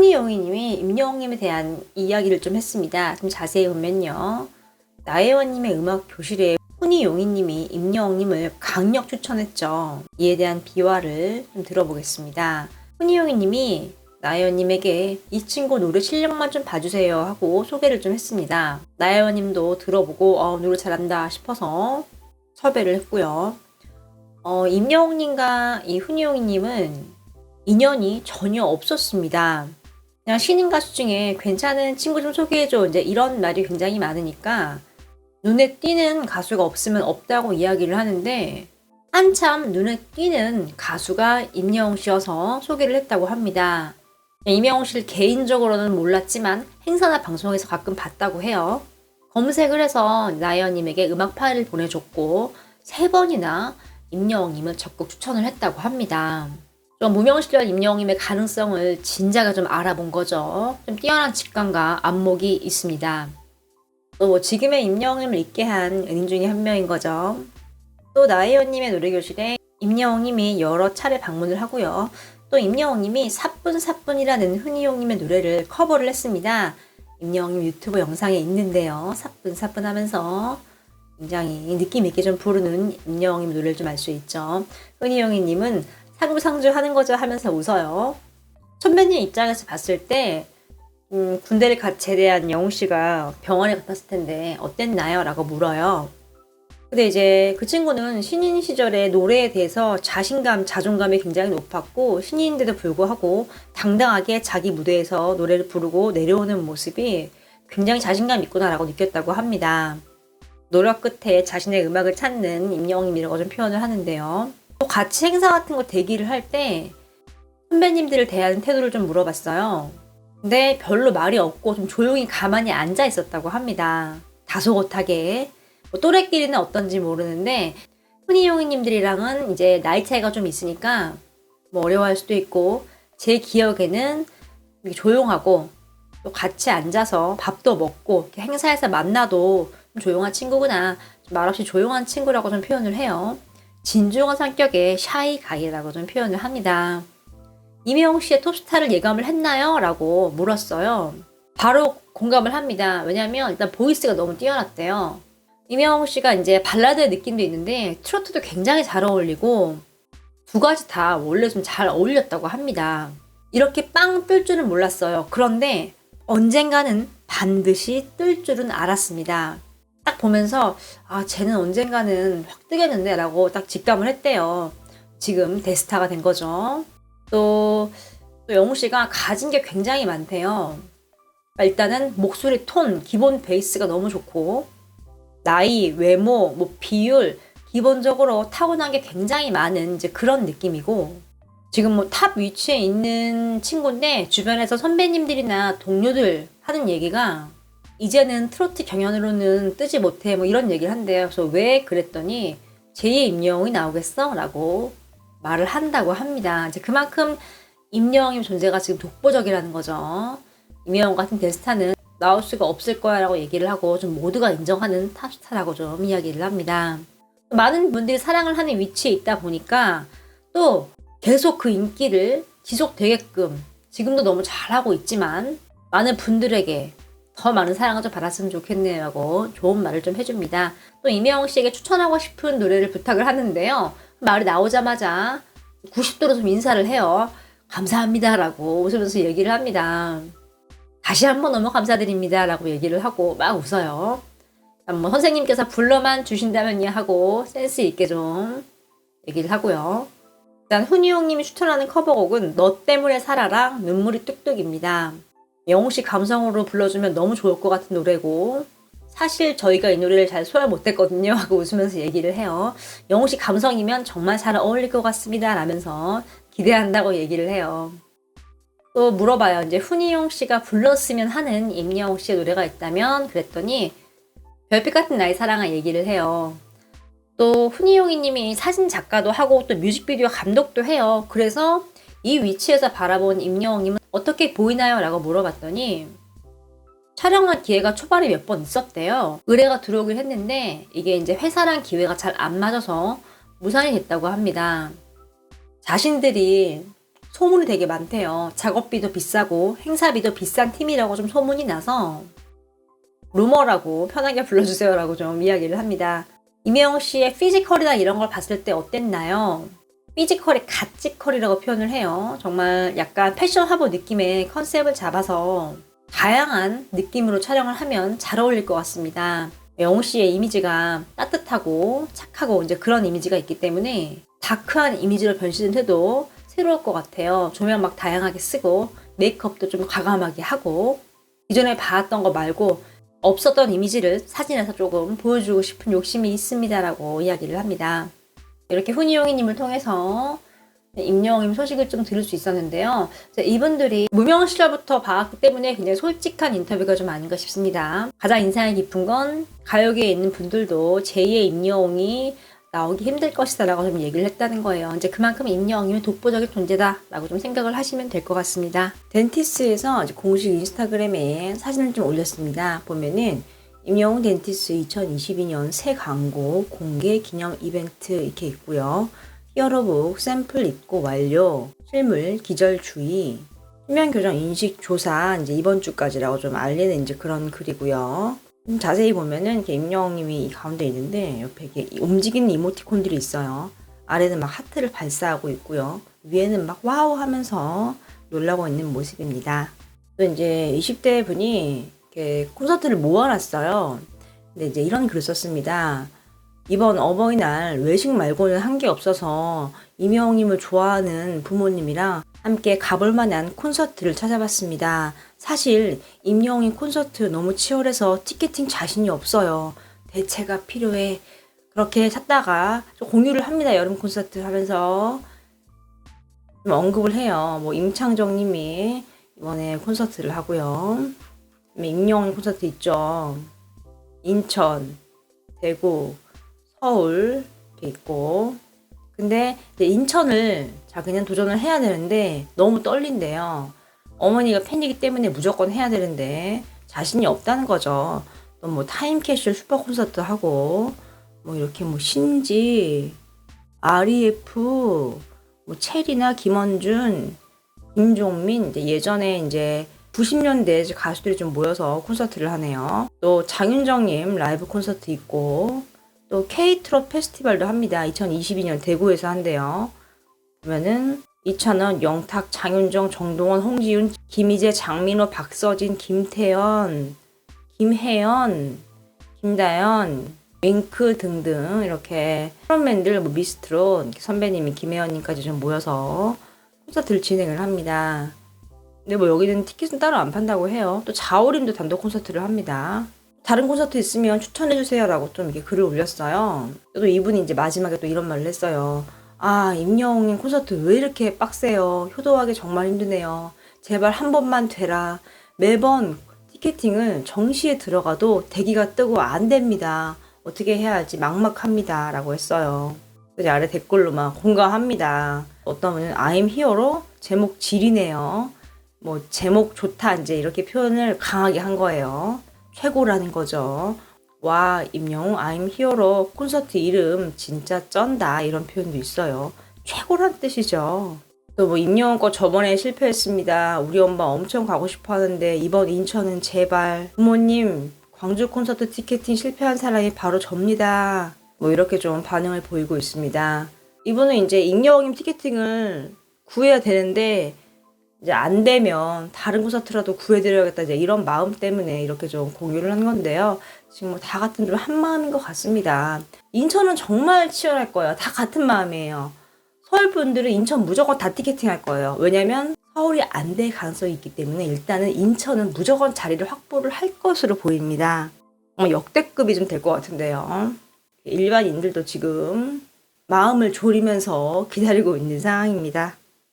훈이영희님이 임영웅님에 대한 이야기를 좀 했습니다. 좀 자세히 보면요. 나혜원님의 음악 교실에 훈이용희님이 임영웅님을 강력 추천했죠. 이에 대한 비화를 좀 들어보겠습니다. 훈이용희님이 나혜원님에게 이 친구 노래 실력만 좀 봐주세요 하고 소개를 좀 했습니다. 나혜원님도 들어보고 노래 잘한다 싶어서 섭외를 했고요. 임영웅님과 이 훈이용희님은 인연이 전혀 없었습니다. 그냥 신인 가수 중에 괜찮은 친구 좀 소개해줘 이제 이런 말이 굉장히 많으니까 눈에 띄는 가수가 없으면 없다고 이야기를 하는데 한참 눈에 띄는 가수가 임영웅 씨여서 소개를 했다고 합니다. 임영웅 씨를 개인적으로는 몰랐지만 행사나 방송에서 가끔 봤다고 해요. 검색을 해서 나혜원님에게 음악 파일을 보내줬고 3번이나 임영웅님을 적극 추천을 했다고 합니다. 좀 무명실련 임영웅님의 가능성을 진작에 좀 알아본 거죠. 좀 뛰어난 직감과 안목이 있습니다. 또 지금의 임영웅님을 있게 한 은인 중에 한 명인 거죠. 또 나혜원님의 노래교실에 임영웅님이 여러 차례 방문을 하고요. 또 임영웅님이 사뿐사뿐이라는 훈이용님의 노래를 커버를 했습니다. 임영웅님 유튜브 영상에 있는데요. 사뿐사뿐 하면서 굉장히 느낌 있게 좀 부르는 임영웅님 노래를 좀 알 수 있죠. 훈이용님은 상부상조 하는 거죠 하면서 웃어요. 선배님 입장에서 봤을 때 군대를 갓 제대한 영웅 씨가 병원에 갔을 텐데 어땠나요? 라고 물어요. 근데 이제 그 친구는 신인 시절에 노래에 대해서 자신감, 자존감이 굉장히 높았고 신인인데도 불구하고 당당하게 자기 무대에서 노래를 부르고 내려오는 모습이 굉장히 자신감 있구나라고 느꼈다고 합니다. 노력 끝에 자신의 음악을 찾는 임영웅이라고 좀 표현을 하는데요. 또 같이 행사 같은 거 대기를 할 때 선배님들을 대하는 태도를 좀 물어봤어요. 근데 별로 말이 없고 좀 조용히 가만히 앉아 있었다고 합니다. 다소곳하게. 또래끼리는 어떤지 모르는데 훈이용희님들이랑은 이제 나이 차이가 좀 있으니까 어려워할 수도 있고 제 기억에는 조용하고 또 같이 앉아서 밥도 먹고 이렇게 행사에서 만나도 좀 조용한 친구구나 말없이 조용한 친구라고 좀 표현을 해요. 진중한 성격의 샤이 가이라고 좀 표현을 합니다. 임영웅 씨의 톱스타를 예감을 했나요? 라고 물었어요. 바로 공감을 합니다. 왜냐면 일단 보이스가 너무 뛰어났대요. 임영웅 씨가 이제 발라드의 느낌도 있는데 트로트도 굉장히 잘 어울리고 두 가지 다 원래 좀 잘 어울렸다고 합니다. 이렇게 빵 뜰 줄은 몰랐어요. 그런데 언젠가는 반드시 뜰 줄은 알았습니다. 딱 보면서 쟤는 언젠가는 확 뜨겠는데 라고 딱 직감을 했대요. 지금 대스타가 된 거죠. 또 영웅 씨가 가진 게 굉장히 많대요. 일단은 목소리 톤, 기본 베이스가 너무 좋고 나이, 외모, 비율 기본적으로 타고난 게 굉장히 많은 이제 그런 느낌이고 지금 탑 위치에 있는 친구인데 주변에서 선배님들이나 동료들 하는 얘기가 이제는 트로트 경연으로는 뜨지 못해 이런 얘기를 한대요. 그래서 왜 그랬더니 제2의 임영웅이 나오겠어? 라고 말을 한다고 합니다. 이제 그만큼 임영웅의 존재가 지금 독보적이라는 거죠. 임영웅 같은 대스타는 나올 수가 없을 거야 라고 얘기를 하고 좀 모두가 인정하는 탑스타라고 좀 이야기를 합니다. 많은 분들이 사랑을 하는 위치에 있다 보니까 또 계속 그 인기를 지속되게끔 지금도 너무 잘하고 있지만 많은 분들에게 더 많은 사랑을 좀 받았으면 좋겠네요 라고 좋은 말을 좀 해줍니다. 또 임영웅 씨에게 추천하고 싶은 노래를 부탁을 하는데요. 말이 나오자마자 90도로 좀 인사를 해요. 감사합니다 라고 웃으면서 얘기를 합니다. 다시 한번 너무 감사드립니다 라고 얘기를 하고 막 웃어요. 선생님께서 불러만 주신다면요 하고 센스 있게 좀 얘기를 하고요. 일단 훈이용님이 추천하는 커버곡은 너 때문에 살아랑 눈물이 뚝뚝입니다. 영웅씨 감성으로 불러주면 너무 좋을 것 같은 노래고 사실 저희가 이 노래를 잘 소화 못했거든요 하고 웃으면서 얘기를 해요. 영웅씨 감성이면 정말 잘 어울릴 것 같습니다 라면서 기대한다고 얘기를 해요. 또 물어봐요. 이제 훈이용 씨가 불렀으면 하는 임영웅 씨의 노래가 있다면 그랬더니 별빛 같은 나의 사랑아 얘기를 해요. 또 훈이용이 님이 사진 작가도 하고 또 뮤직비디오 감독도 해요. 그래서 이 위치에서 바라본 임영웅 님은 어떻게 보이나요? 라고 물어봤더니 촬영할 기회가 초반에 몇 번 있었대요. 의뢰가 들어오긴 했는데 이게 이제 회사랑 기회가 잘 안 맞아서 무산이 됐다고 합니다. 자신들이 소문이 되게 많대요. 작업비도 비싸고 행사비도 비싼 팀이라고 좀 소문이 나서 루머라고 편하게 불러주세요라고 좀 이야기를 합니다. 임영웅 씨의 피지컬이나 이런 걸 봤을 때 어땠나요? 피지컬이 가치컬이라고 표현을 해요. 정말 약간 패션 화보 느낌의 컨셉을 잡아서 다양한 느낌으로 촬영을 하면 잘 어울릴 것 같습니다. 영웅 씨의 이미지가 따뜻하고 착하고 이제 그런 이미지가 있기 때문에 다크한 이미지로 변신해도 새로울 것 같아요. 조명 막 다양하게 쓰고 메이크업도 좀 과감하게 하고 이전에 봤던 거 말고 없었던 이미지를 사진에서 조금 보여주고 싶은 욕심이 있습니다라고 이야기를 합니다. 이렇게 훈이용이님을 통해서 임영웅님 소식을 좀 들을 수 있었는데요. 이분들이 무명 시절부터 봐왔기 때문에 굉장히 솔직한 인터뷰가 좀 아닌가 싶습니다. 가장 인상이 깊은 건 가요계에 있는 분들도 제2의 임영웅이 나오기 힘들 것이다 라고 좀 얘기를 했다는 거예요. 이제 그만큼 임영웅이 독보적인 존재다 라고 좀 생각을 하시면 될 것 같습니다. 덴티스에서 공식 인스타그램에 사진을 좀 올렸습니다. 보면은 임영웅 덴티스 2022년 새 광고 공개 기념 이벤트 이렇게 있고요. 히어로북 샘플 입고 완료, 실물 기절주의, 수면 교정 인식 조사 이제 이번 주까지라고 좀 알리는 이제 그런 글이고요. 자세히 보면은 이렇게 임영웅님이 이 가운데 있는데 옆에 이렇게 움직이는 이모티콘들이 있어요. 아래는 막 하트를 발사하고 있고요. 위에는 막 와우 하면서 놀라고 있는 모습입니다. 또 이제 20대 분이 이렇게 콘서트를 모아놨어요. 근데 이제 이런 글을 썼습니다. 이번 어버이날 외식 말고는 한 게 없어서 임영웅님을 좋아하는 부모님이랑 함께 가볼 만한 콘서트를 찾아봤습니다. 사실 임영웅님 콘서트 너무 치열해서 티켓팅 자신이 없어요. 대체가 필요해. 그렇게 찾다가 좀 공유를 합니다. 여름 콘서트 하면서 좀 언급을 해요. 뭐 임창정님이 이번에 콘서트를 하고요. 임영웅 콘서트 있죠. 인천, 대구, 서울 이렇게 있고, 근데 이제 인천을 그냥 도전을 해야 되는데 너무 떨린대요. 어머니가 팬이기 때문에 무조건 해야 되는데 자신이 없다는 거죠. 또 뭐 타임캡슐 슈퍼 콘서트 하고 뭐 이렇게 뭐 신지, REF, 뭐 체리나 김원준, 김종민 이제 예전에 이제 90년대 가수들이 좀 모여서 콘서트를 하네요. 또 장윤정님 라이브 콘서트 있고, 또 K-트롯 페스티벌도 합니다. 2022년 대구에서 한대요. 보면은 이찬원, 영탁, 장윤정, 정동원, 홍지윤, 김희재, 장민호, 박서진, 김태연, 김혜연, 김다연, 윙크 등등 이렇게 트롯맨들, 뭐 미스트롯 선배님이 김혜연님까지 좀 모여서 콘서트를 진행을 합니다. 근데 뭐 여기는 티켓은 따로 안 판다고 해요. 또 자우림도 단독 콘서트를 합니다. 다른 콘서트 있으면 추천해주세요 라고 좀 이렇게 글을 올렸어요. 또 이분이 이제 마지막에 또 이런 말을 했어요. 아, 임영웅님 콘서트 왜 이렇게 빡세요. 효도하기 정말 힘드네요. 제발 한 번만 되라. 매번 티켓팅을 정시에 들어가도 대기가 뜨고 안 됩니다. 어떻게 해야 할지 막막합니다 라고 했어요. 그래서 아래 댓글로 막 공감합니다. 어떤 분은 I'm 히어로 제목 지리네요. 뭐 제목 좋다 이제 이렇게 표현을 강하게 한 거예요. 최고라는 거죠. 와, 임영웅 I'm 히어로 콘서트 이름 진짜 쩐다 이런 표현도 있어요. 최고란 뜻이죠. 또 뭐 임영웅 거 저번에 실패했습니다. 우리 엄마 엄청 가고 싶어 하는데 이번 인천은 제발. 부모님 광주 콘서트 티켓팅 실패한 사람이 바로 접니다. 뭐 이렇게 좀 반응을 보이고 있습니다. 이분은 이제 임영웅님 티켓팅을 구해야 되는데 이제 안 되면 다른 콘서트라도 구해드려야겠다 이제 이런 마음 때문에 이렇게 좀 공유를 한 건데요. 지금 뭐 다 같은 좀 한 마음인 것 같습니다. 인천은 정말 치열할 거예요. 다 같은 마음이에요. 서울 분들은 인천 무조건 다 티켓팅 할 거예요. 왜냐면 서울이 안 될 가능성이 있기 때문에 일단은 인천은 무조건 자리를 확보를 할 것으로 보입니다. 역대급이 좀 될 것 같은데요. 일반인들도 지금 마음을 졸이면서 기다리고 있는 상황입니다.